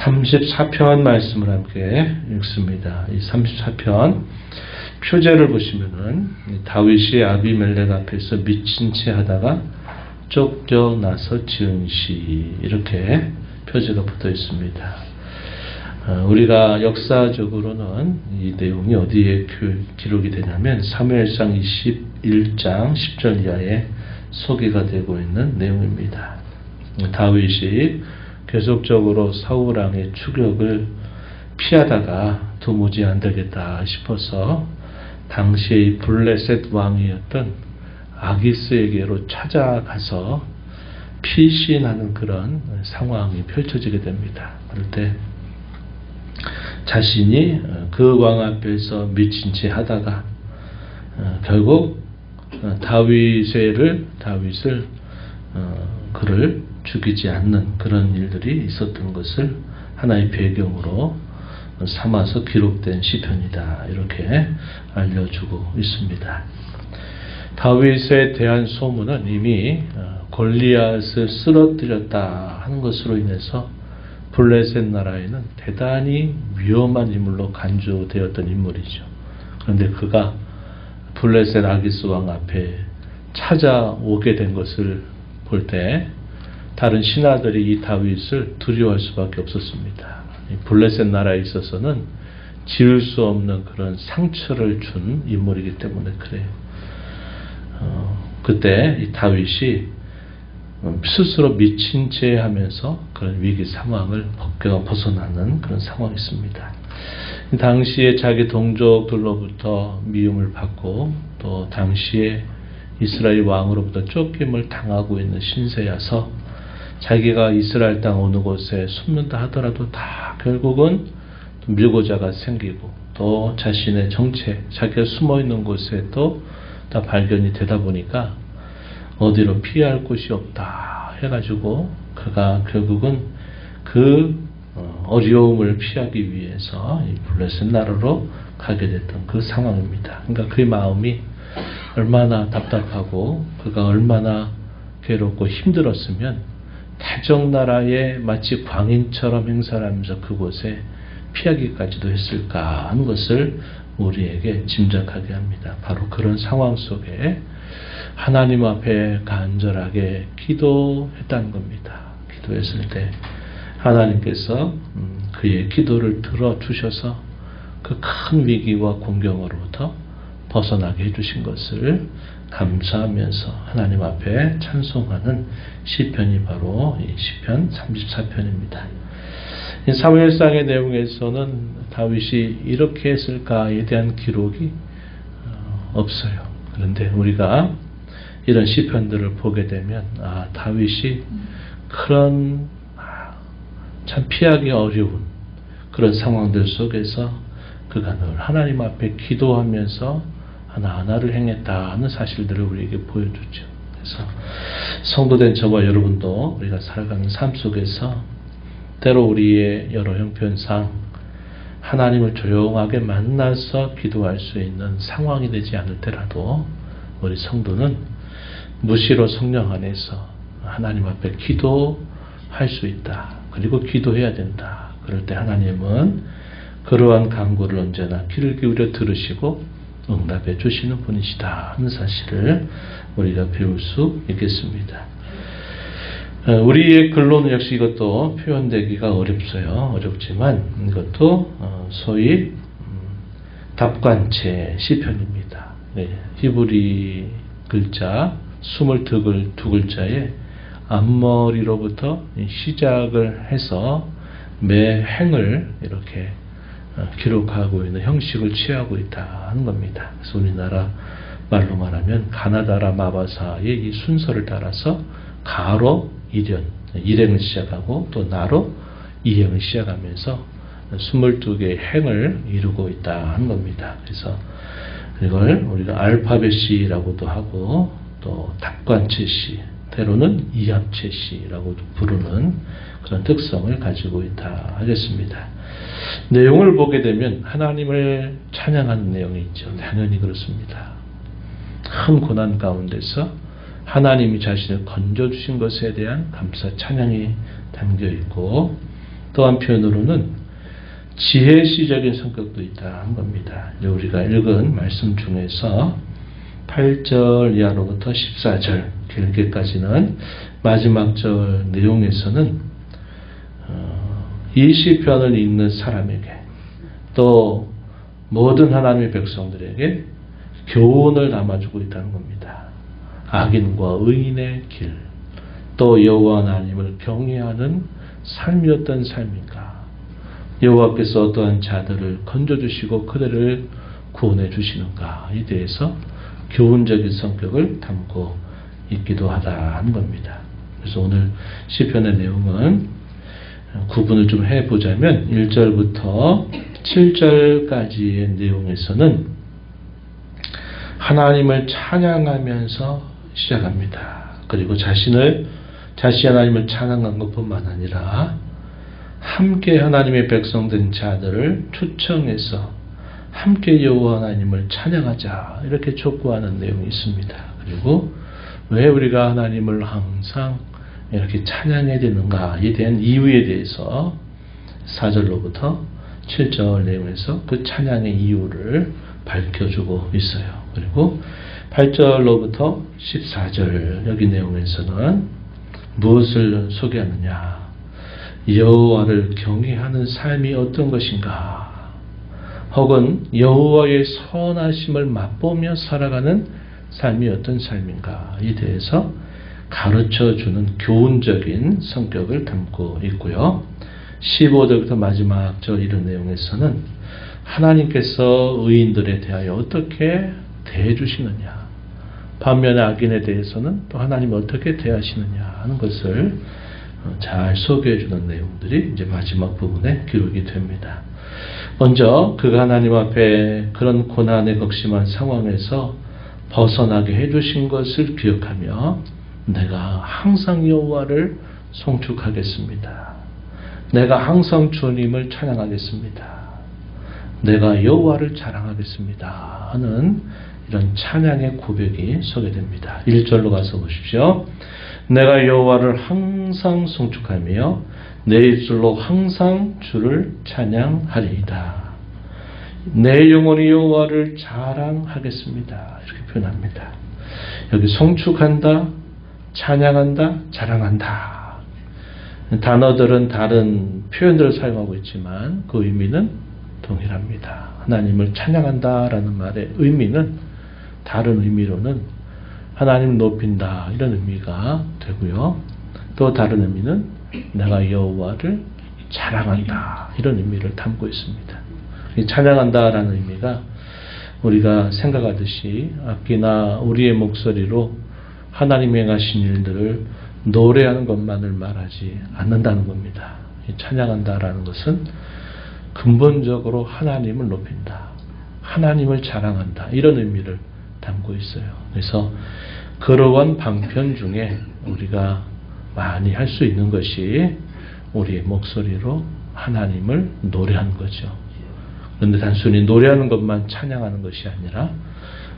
34편 말씀을 함께 읽습니다. 이 34편 표제를 보시면은 다윗이 아비멜렉 앞에서 미친 채 하다가 쫓겨나서 지은 시, 이렇게 표제가 붙어 있습니다. 우리가 역사적으로는 이 내용이 어디에 기록이 되냐면 사무엘상 21장 10절 이하에 소개가 되고 있는 내용입니다. 다윗이 계속적으로 사울 왕의 추격을 피하다가 도무지 안 되겠다 싶어서 당시의 블레셋 왕이었던 아기스에게로 찾아가서 피신하는 그런 상황이 펼쳐지게 됩니다. 그럴 때 자신이 그 왕 앞에서 미친 채 하다가 결국 다윗을 그를 죽이지 않는 그런 일들이 있었던 것을 하나의 배경으로 삼아서 기록된 시편이다, 이렇게 알려주고 있습니다. 다윗에 대한 소문은 이미 골리앗을 쓰러뜨렸다 하는 것으로 인해서 블레셋 나라에는 대단히 위험한 인물로 간주되었던 인물이죠. 그런데 그가 블레셋 아기스 왕 앞에 찾아오게 된 것을 볼 때 다른 신하들이 이 다윗을 두려워할 수밖에 없었습니다. 블레셋 나라에 있어서는 지을 수 없는 그런 상처를 준 인물이기 때문에 그래요. 그때 이 다윗이 스스로 미친 채 하면서 그런 위기 상황을 벗어나는 그런 상황이었습니다. 당시에 자기 동족들로부터 미움을 받고 또 당시에 이스라엘 왕으로부터 쫓김을 당하고 있는 신세여서 자기가 이스라엘 땅 어느 곳에 숨는다 하더라도 다 결국은 밀고자가 생기고 또 자신의 정체, 자기가 숨어있는 곳에 또 다 발견이 되다 보니까 어디로 피할 곳이 없다 해가지고 그가 결국은 그 어려움을 피하기 위해서 이 블레셋 나라로 가게 됐던 그 상황입니다. 그러니까 그의 마음이 얼마나 답답하고 그가 얼마나 괴롭고 힘들었으면 타적나라에 마치 광인처럼 행사를 하면서 그곳에 피하기까지도 했을까 하는 것을 우리에게 짐작하게 합니다. 바로 그런 상황 속에 하나님 앞에 간절하게 기도했다는 겁니다. 기도했을 때 하나님께서 그의 기도를 들어주셔서 그 큰 위기와 공경으로부터 벗어나게 해주신 것을 감사하면서 하나님 앞에 찬송하는 시편이 바로 이 시편 34편입니다. 사무엘상의 내용에서는 다윗이 이렇게 했을까에 대한 기록이 없어요. 그런데 우리가 이런 시편들을 보게 되면 다윗이 그런 참 피하기 어려운 그런 상황들 속에서 그가 늘 하나님 앞에 기도하면서 하나하나를 행했다는 사실들을 우리에게 보여주죠. 그래서 성도된 저와 여러분도 우리가 살아가는 삶 속에서 때로 우리의 여러 형편상 하나님을 조용하게 만나서 기도할 수 있는 상황이 되지 않을 때라도 우리 성도는 무시로 성령 안에서 하나님 앞에 기도할 수 있다. 그리고 기도해야 된다. 그럴 때 하나님은 그러한 간구를 언제나 귀를 기울여 들으시고 응답해 주시는 분이시다 하는 사실을 우리가 배울 수 있겠습니다. 우리의 글로는 역시 이것도 표현되기가 어렵지만 이것도 소위 답관체 시편입니다. 히브리 글자 22글자에 앞머리로부터 시작을 해서 매 행을 이렇게 기록하고 있는 형식을 취하고 있다 하는 겁니다. 그래서 우리나라 말로 말하면 가나다라 마바사의 이 순서를 따라서 가로 일행을 시작하고 또 나로 이행을 시작하면서 22개의 행을 이루고 있다 하는 겁니다. 그래서 이걸 우리가 알파벳시라고도 하고 또 답관체시, 때로는 이합체시라고도 부르는 그런 특성을 가지고 있다 하겠습니다. 내용을 보게 되면 하나님을 찬양하는 내용이 있죠. 당연히 그렇습니다. 큰 고난 가운데서 하나님이 자신을 건져주신 것에 대한 감사 찬양이 담겨 있고 또 한편으로는 지혜시적인 성격도 있다는 겁니다. 우리가 읽은 말씀 중에서 8절 이하로부터 14절 길게까지는 마지막 절 내용에서는 이 시편을 읽는 사람에게 또 모든 하나님의 백성들에게 교훈을 담아주고 있다는 겁니다. 악인과 의인의 길, 또 여호와 하나님을 경외하는 삶이 어떤 삶인가, 여호와께서 어떠한 자들을 건져주시고 그들을 구원해 주시는가에 대해서 교훈적인 성격을 담고 있기도 하다는 겁니다. 그래서 오늘 시편의 내용은 구분을 좀 해보자면 1절부터 7절까지의 내용에서는 하나님을 찬양하면서 시작합니다. 그리고 자신이 하나님을 찬양한 것뿐만 아니라 함께 하나님의 백성된 자들을 초청해서 함께 여호와 하나님을 찬양하자 이렇게 촉구하는 내용이 있습니다. 그리고 왜 우리가 하나님을 항상 이렇게 찬양해야 되는가에 대한 이유에 대해서 4절로부터 7절 내용에서 그 찬양의 이유를 밝혀주고 있어요. 그리고 8절로부터 14절 여기 내용에서는 무엇을 소개하느냐, 여호와를 경외하는 삶이 어떤 것인가, 혹은 여호와의 선하심을 맛보며 살아가는 삶이 어떤 삶인가에 대해서 가르쳐주는 교훈적인 성격을 담고 있고요. 15절부터 마지막 저 이런 내용에서는 하나님께서 의인들에 대하여 어떻게 대해주시느냐, 반면에 악인에 대해서는 또 하나님이 어떻게 대하시느냐 하는 것을 잘 소개해주는 내용들이 이제 마지막 부분에 기록이 됩니다. 먼저 그가 하나님 앞에 그런 고난에 극심한 상황에서 벗어나게 해주신 것을 기억하며 내가 항상 여호와를 송축하겠습니다. 내가 항상 주님을 찬양하겠습니다. 내가 여호와를 자랑하겠습니다 하는 이런 찬양의 고백이 소개됩니다. 1절로 가서 보십시오. 내가 여호와를 항상 송축하며 내 입술로 항상 주를 찬양하리이다. 내 영혼이 여호와를 자랑하겠습니다. 이렇게 표현합니다. 여기 송축한다, 찬양한다, 자랑한다. 단어들은 다른 표현들을 사용하고 있지만 그 의미는 동일합니다. 하나님을 찬양한다라는 말의 의미는 다른 의미로는 하나님을 높인다 이런 의미가 되고요. 또 다른 의미는 내가 여호와를 자랑한다 이런 의미를 담고 있습니다. 이 찬양한다라는 의미가 우리가 생각하듯이 악기나 우리의 목소리로 하나님이 행하신 일들을 노래하는 것만을 말하지 않는다는 겁니다. 이 찬양한다라는 것은 근본적으로 하나님을 높인다, 하나님을 자랑한다 이런 의미를 담고 있어요. 그래서 그러한 방편 중에 우리가 많이 할 수 있는 것이 우리의 목소리로 하나님을 노래하는 거죠. 그런데 단순히 노래하는 것만 찬양하는 것이 아니라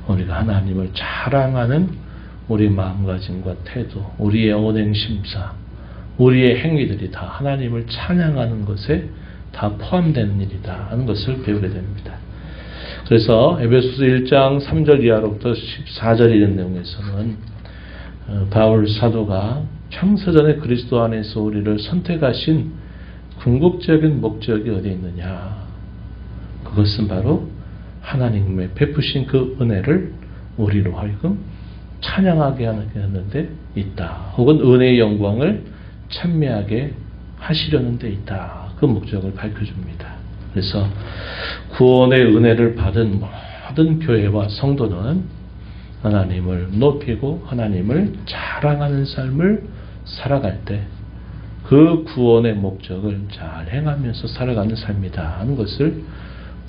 우리가 하나님을 자랑하는 우리 마음가짐과 태도, 우리의 언행심사, 우리의 행위들이 다 하나님을 찬양하는 것에 다 포함되는 일이다 하는 것을 배우게 됩니다. 그래서 에베소서 1장 3절 이하로부터 14절 이런 내용에서는 바울 사도가 창세전에 그리스도 안에서 우리를 선택하신 궁극적인 목적이 어디에 있느냐, 그것은 바로 하나님의 베푸신 그 은혜를 우리로 하여금 찬양하게 하는 데 있다, 혹은 은혜의 영광을 찬미하게 하시려는 데 있다, 그 목적을 밝혀줍니다. 그래서 구원의 은혜를 받은 모든 교회와 성도는 하나님을 높이고 하나님을 자랑하는 삶을 살아갈 때 그 구원의 목적을 잘 행하면서 살아가는 삶이다 하는 것을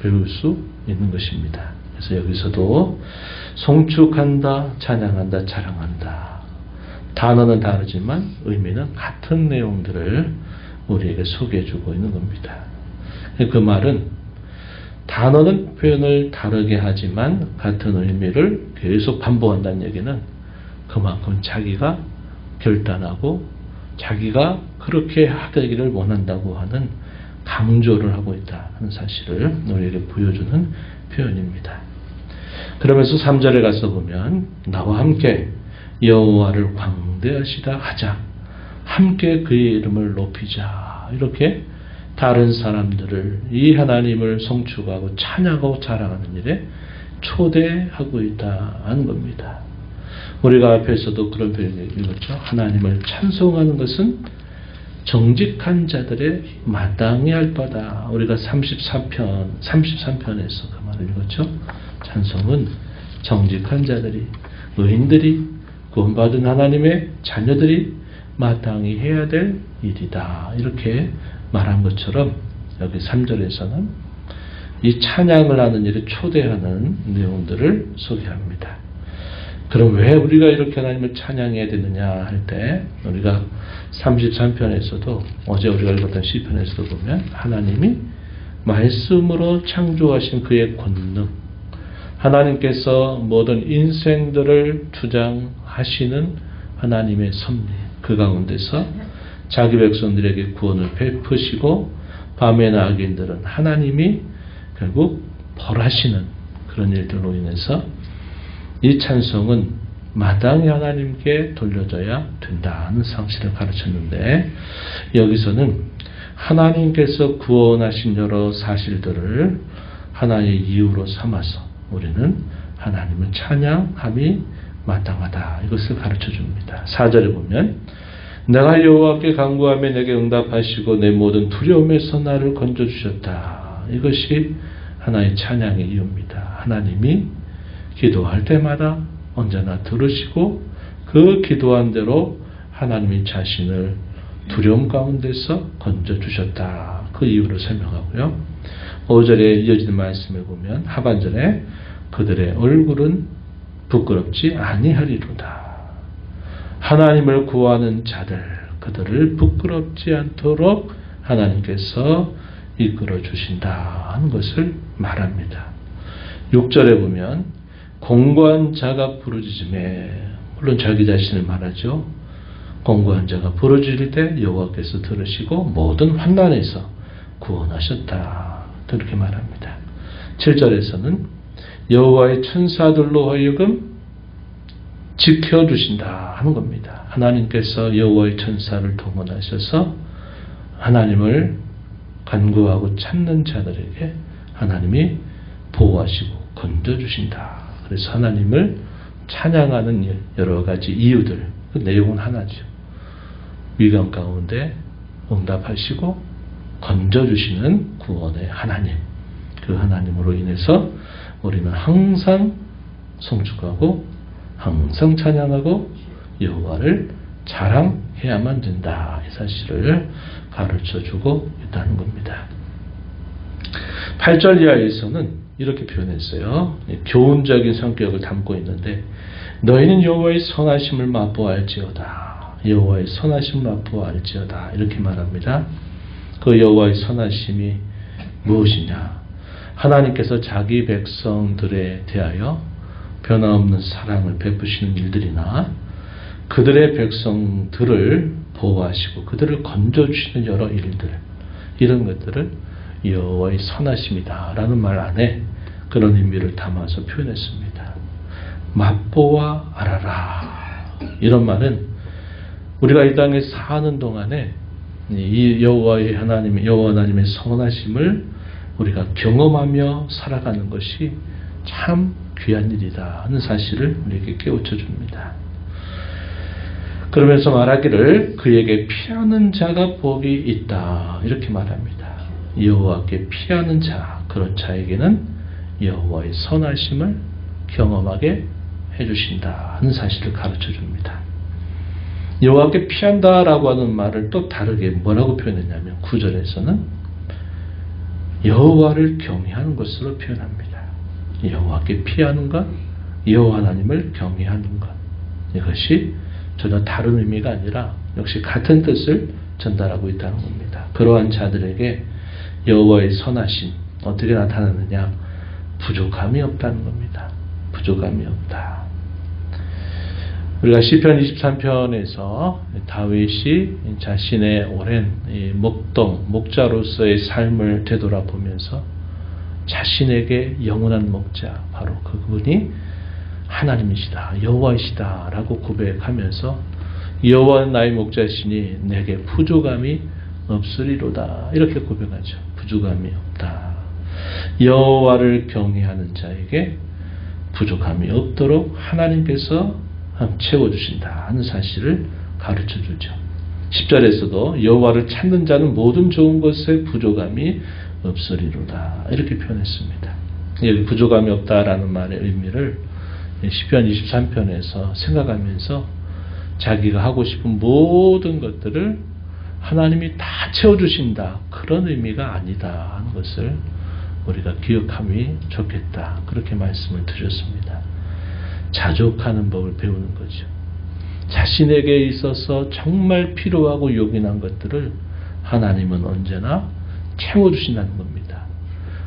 배울 수 있는 것입니다. 그래서 여기서도 송축한다, 찬양한다, 자랑한다, 단어는 다르지만 의미는 같은 내용들을 우리에게 소개해주고 있는 겁니다. 그 말은 단어는 표현을 다르게 하지만 같은 의미를 계속 반복한다는 얘기는 그만큼 자기가 결단하고 자기가 그렇게 하기를 원한다고 하는 강조를 하고 있다 하는 사실을 우리에게 보여주는 표현입니다. 그러면서 3절에 가서 보면 나와 함께 여호와를 광대하시다 하자, 함께 그의 이름을 높이자, 이렇게 다른 사람들을 이 하나님을 송축하고 찬양하고 자랑하는 일에 초대하고 있다 하는 겁니다. 우리가 앞에서도 그런 표현을 읽었죠. 하나님을 찬송하는 것은 정직한 자들의 마땅히 할 바다. 우리가 33편에서 그 말을 읽었죠. 찬송은 정직한 자들이, 의인들이, 구원받은 하나님의 자녀들이 마땅히 해야 될 일이다, 이렇게 말한 것처럼 여기 3절에서는 이 찬양을 하는 일에 초대하는 내용들을 소개합니다. 그럼 왜 우리가 이렇게 하나님을 찬양해야 되느냐 할 때, 우리가 33편에서도 어제 우리가 읽었던 시편에서도 보면 하나님이 말씀으로 창조하신 그의 권능, 하나님께서 모든 인생들을 주장하시는 하나님의 섭리, 그 가운데서 자기 백성들에게 구원을 베푸시고 밤에나 악인들은 하나님이 결국 벌하시는 그런 일들로 인해서 이 찬송은 마땅히 하나님께 돌려져야 된다는 사실을 가르쳤는데, 여기서는 하나님께서 구원하신 여러 사실들을 하나의 이유로 삼아서 우리는 하나님을 찬양함이 마땅하다, 이것을 가르쳐 줍니다. 4절에 보면 내가 여호와께 간구하며 내게 응답하시고 내 모든 두려움에서 나를 건져주셨다. 이것이 하나의 찬양의 이유입니다. 하나님이 기도할 때마다 언제나 들으시고 그 기도한 대로 하나님이 자신을 두려움 가운데서 건져주셨다, 그 이유를 설명하고요. 5절에 이어지는 말씀을 보면 하반절에 그들의 얼굴은 부끄럽지 아니하리로다. 하나님을 구하는 자들, 그들을 부끄럽지 않도록 하나님께서 이끌어 주신다 하는 것을 말합니다. 6절에 보면 공고한 자가 부르짖음에, 물론 자기 자신을 말하죠. 공고한 자가 부르짖을 때 여호와께서 들으시고 모든 환난에서 구원하셨다, 그렇게 말합니다. 7절에서는 여호와의 천사들로 하여금 지켜주신다 하는 겁니다. 하나님께서 여호와의 천사를 동원하셔서 하나님을 간구하고 찾는 자들에게 하나님이 보호하시고 건져주신다. 그래서 하나님을 찬양하는 여러 가지 이유들, 그 내용은 하나죠. 위강 가운데 응답하시고 건져주시는 구원의 하나님, 그 하나님으로 인해서 우리는 항상 송축하고 항상 찬양하고 여호와를 자랑해야만 된다, 이 사실을 가르쳐주고 있다는 겁니다. 8절 이하에서는 이렇게 표현했어요. 교훈적인 성격을 담고 있는데 너희는 여호와의 선하심을 맛보아할지어다. 여호와의 선하심을 맛보아할지어다, 이렇게 말합니다. 그 여호와의 선하심이 무엇이냐? 하나님께서 자기 백성들에 대하여 변함없는 사랑을 베푸시는 일들이나 그들의 백성들을 보호하시고 그들을 건져주시는 여러 일들, 이런 것들을 여호와의 선하심이다 라는 말 안에 그런 의미를 담아서 표현했습니다. 맛보아 알아라, 이런 말은 우리가 이 땅에 사는 동안에 이 여호와 하나님의 선하심을 우리가 경험하며 살아가는 것이 참 귀한 일이다 하는 사실을 우리에게 깨우쳐 줍니다. 그러면서 말하기를 그에게 피하는 자가 복이 있다, 이렇게 말합니다. 여호와께 피하는 자, 그런 자에게는 여호와의 선하심을 경험하게 해주신다 하는 사실을 가르쳐 줍니다. 여호와께 피한다라고 하는 말을 또 다르게 뭐라고 표현했냐면 9절에서는 여호와를 경외하는 것으로 표현합니다. 여호와께 피하는 것, 여호와 하나님을 경외하는 것, 이것이 전혀 다른 의미가 아니라 역시 같은 뜻을 전달하고 있다는 겁니다. 그러한 자들에게 여호와의 선하심 어떻게 나타나느냐? 부족함이 없다는 겁니다. 부족함이 없다. 우리가 시편 23편에서 다윗이 자신의 오랜 목자로서의 삶을 되돌아보면서 자신에게 영원한 목자, 바로 그분이 하나님이시다, 여호와이시다 라고 고백하면서 여호와는 나의 목자시니 내게 부족함이 없으리로다 이렇게 고백하죠. 부족함이 없다. 여호와를 경외하는 자에게 부족함이 없도록 하나님께서 채워주신다 하는 사실을 가르쳐주죠. 10절에서도 여호와를 찾는 자는 모든 좋은 것에 부족함이 없으리로다 이렇게 표현했습니다. 여기 부족함이 없다라는 말의 의미를 시편 23편에서 생각하면서 자기가 하고 싶은 모든 것들을 하나님이 다 채워주신다 그런 의미가 아니다 하는 것을 우리가 기억함이 좋겠다 그렇게 말씀을 드렸습니다. 자족하는 법을 배우는 거죠. 자신에게 있어서 정말 필요하고 요긴한 것들을 하나님은 언제나 채워주신다는 겁니다.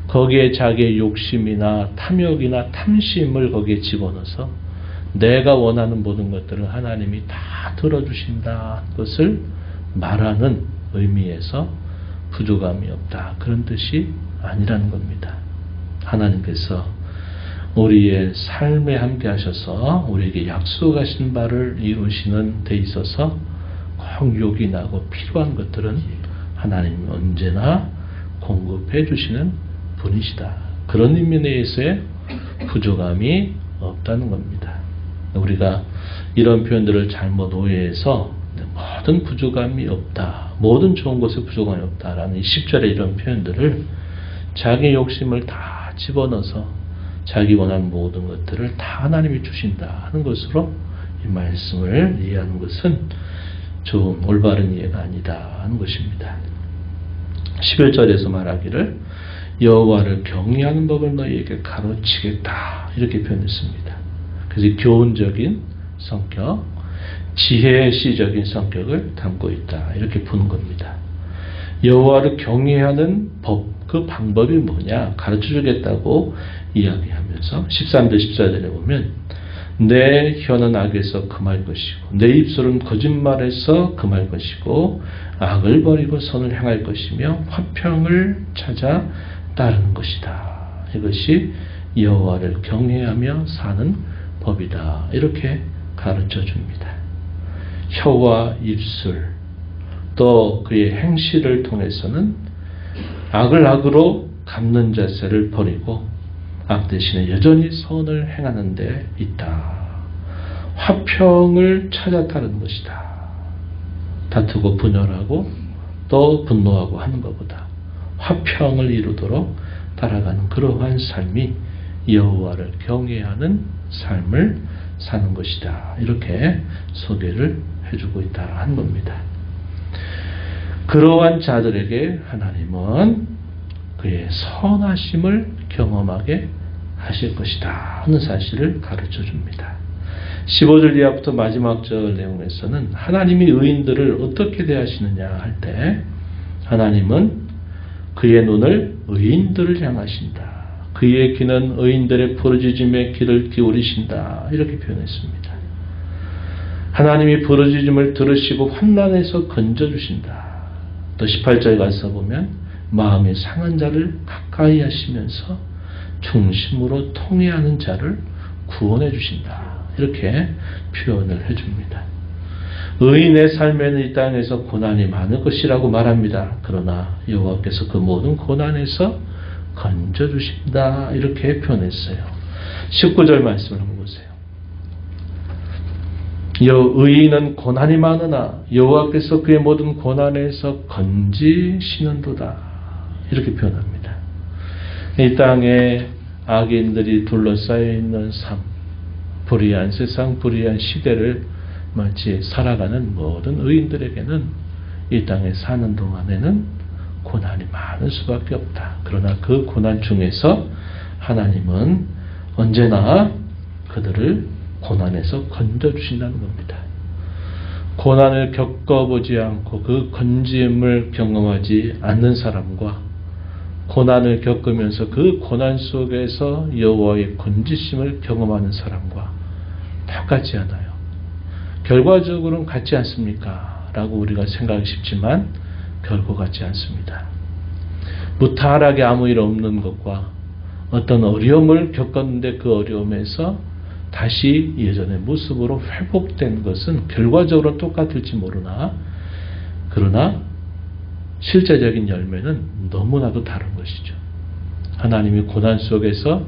거기에 자기의 욕심이나 탐욕이나 탐심을 거기에 집어넣어서 내가 원하는 모든 것들을 하나님이 다 들어주신다 것을 말하는 의미에서 부족함이 없다 그런 뜻이 아니라는 겁니다. 하나님께서 우리의 삶에 함께 하셔서 우리에게 약속하신 바를 이루시는 데 있어서 꼭 요긴하고 필요한 것들은 하나님이 언제나 공급해 주시는 분이시다. 그런 의미에서의 부족함이 없다는 겁니다. 우리가 이런 표현들을 잘못 오해해서 모든 부족함이 없다, 모든 좋은 것에 부족함이 없다라는 이 10절의 이런 표현들을 자기 욕심을 다 집어넣어서 자기 원하는 모든 것들을 다 하나님이 주신다 하는 것으로 이 말씀을 이해하는 것은 좀 올바른 이해가 아니다 하는 것입니다. 11절에서 말하기를 여호와를 경외하는 법을 너희에게 가르치겠다 이렇게 표현했습니다. 그래서 교훈적인 성격, 지혜시적인 성격을 담고 있다 이렇게 보는 겁니다. 여호와를 경외하는 법, 그 방법이 뭐냐 가르쳐주겠다고 이야기하면서 13절 14절에 보면 내 혀는 악에서 금할 것이고 내 입술은 거짓말에서 금할 것이고 악을 버리고 선을 행할 것이며 화평을 찾아 따르는 것이다. 이것이 여호와를 경외하며 사는 법이다. 이렇게 가르쳐 줍니다. 혀와 입술 또 그의 행실을 통해서는 악을 악으로 갚는 자세를 버리고 악 대신에 여전히 선을 행하는 데 있다. 화평을 찾아 따르는 것이다. 다투고 분열하고 또 분노하고 하는 것보다 화평을 이루도록 따라가는 그러한 삶이 여호와를 경외하는 삶을 사는 것이다. 이렇게 소개를 해주고 있다 하는 겁니다. 그러한 자들에게 하나님은 그의 선하심을 경험하게 하실 것이다 하는 사실을 가르쳐 줍니다. 15절 이하부터 마지막 절 내용에서는 하나님이 의인들을 어떻게 대하시느냐 할 때 하나님은 그의 눈을 의인들을 향하신다. 그의 귀는 의인들의 부르짖음의 귀를 기울이신다. 이렇게 표현했습니다. 하나님이 부르짖음을 들으시고 환난에서 건져주신다. 또 18절 가서 보면 마음이 상한 자를 가까이 하시면서 중심으로 통회하는 자를 구원해 주신다. 이렇게 표현을 해줍니다. 의인의 삶에는 이 땅에서 고난이 많을 것이라고 말합니다. 그러나 여호와께서 그 모든 고난에서 건져주신다. 이렇게 표현했어요. 19절 말씀을 한번 보세요. 의인은 고난이 많으나 여호와께서 그의 모든 고난에서 건지시는도다. 이렇게 표현합니다. 이 땅에 악인들이 둘러싸여 있는 삶, 불의한 세상, 불의한 시대를 마치 살아가는 모든 의인들에게는 이 땅에 사는 동안에는 고난이 많을 수밖에 없다. 그러나 그 고난 중에서 하나님은 언제나 그들을 고난에서 건져주신다는 겁니다. 고난을 겪어보지 않고 그 건짐을 경험하지 않는 사람과 고난을 겪으면서 그 고난 속에서 여호와의 건지심을 경험하는 사람과 똑같지 않아요. 결과적으로는 같지 않습니까? 라고 우리가 생각하기 쉽지만 결코 같지 않습니다. 무탈하게 아무 일 없는 것과 어떤 어려움을 겪었는데 그 어려움에서 다시 예전의 모습으로 회복된 것은 결과적으로 똑같을지 모르나 그러나 실제적인 열매는 너무나도 다른 것이죠. 하나님이 고난 속에서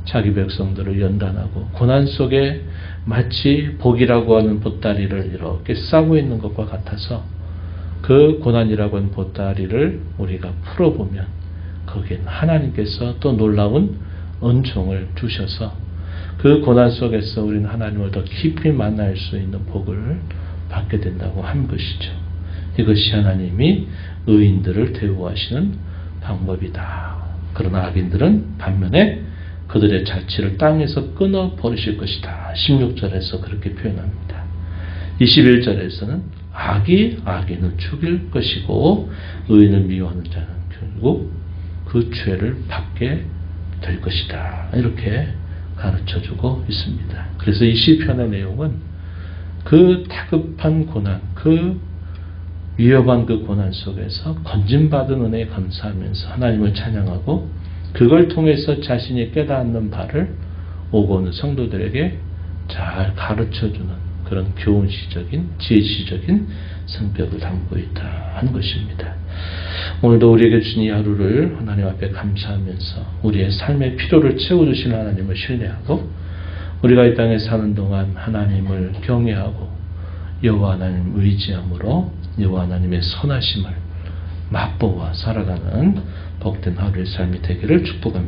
자기 백성들을 연단하고 고난 속에 마치 복이라고 하는 보따리를 이렇게 싸고 있는 것과 같아서 그 고난이라고 하는 보따리를 우리가 풀어보면 거기엔 하나님께서 또 놀라운 은총을 주셔서 그 고난 속에서 우리는 하나님을 더 깊이 만날 수 있는 복을 받게 된다고 한 것이죠. 이것이 하나님이 의인들을 대우하시는 방법이다. 그러나 악인들은 반면에 그들의 자취를 땅에서 끊어버리실 것이다. 16절에서 그렇게 표현합니다. 21절에서는 악이 악인을 죽일 것이고 의인을 미워하는 자는 결국 그 죄를 받게 될 것이다. 이렇게 가르쳐주고 있습니다. 그래서 이 시편의 내용은 그 다급한 고난, 그 위협한 그 고난 속에서 건진받은 은혜에 감사하면서 하나님을 찬양하고 그걸 통해서 자신이 깨닫는 바를 오고 오는 성도들에게 잘 가르쳐주는 그런 교훈시적인 지혜시적인 성격을 담고 있다 하는 것입니다. 오늘도 우리에게 주신 이 하루를 하나님 앞에 감사하면서 우리의 삶의 필요를 채워주신 하나님을 신뢰하고 우리가 이 땅에 사는 동안 하나님을 경외하고 여호와 하나님을 의지함으로 여호와 하나님의 선하심을 맛보아 살아가는 복된 하루의 삶이 되기를 축복합니다.